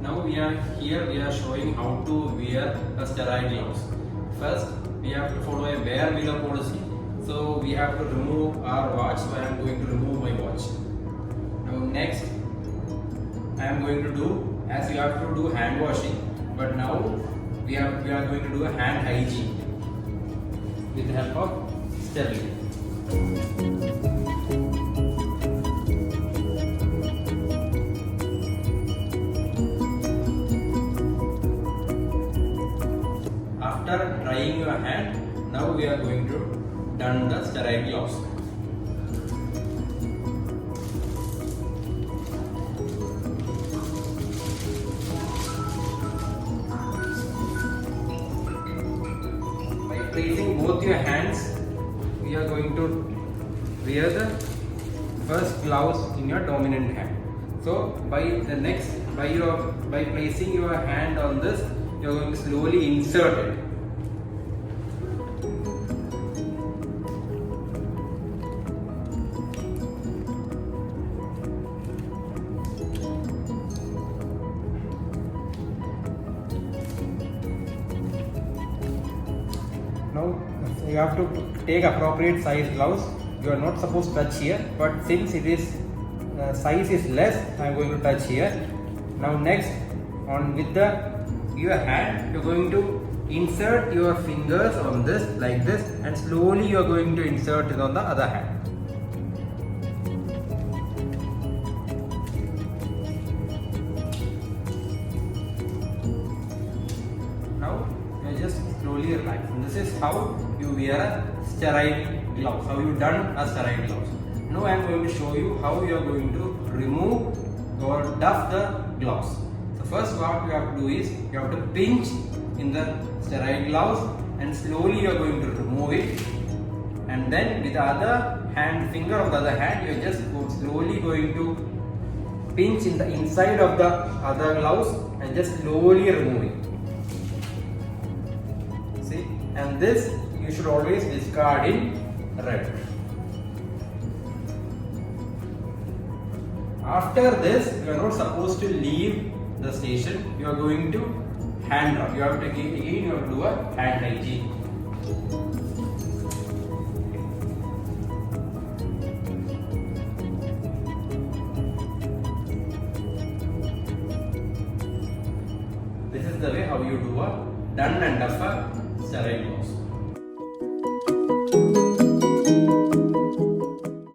Now we are showing how to wear a sterile gloves. First, we have to follow a wear below policy. So we have to remove our watch. So I am going to remove my watch. Now next, I am going to do, as you have to do hand washing, but now we are going to do a hand hygiene with the help of Sterile. After drying your hand, now we are going to don the sterile gloves. By placing both your hands, we are going to wear the first gloves in your dominant hand. So by placing your hand on this, you are going to slowly insert it. Now you have to take appropriate size gloves. You are not supposed to touch here, but since it is size is less, I am going to touch here. Now next, your hand, you are going to insert your fingers on this like this, and slowly you are going to insert it on the other hand. Now you are just slowly relaxing. This is how you wear a sterile gloves, how you done a sterile gloves. Now I am going to show you how you are going to remove or duff the gloves. So first what you have to do is, you have to pinch in the sterile gloves and slowly you are going to remove it, and then with the other hand, finger of the other hand, you are just slowly going to pinch in the inside of the other gloves and just slowly remove it. See, and this you should always discard in red. After this, you are not supposed to leave the station. You are going to hand rub. You have to again do a hand hygiene. This is the way how you do a done and duff a sterile gloves.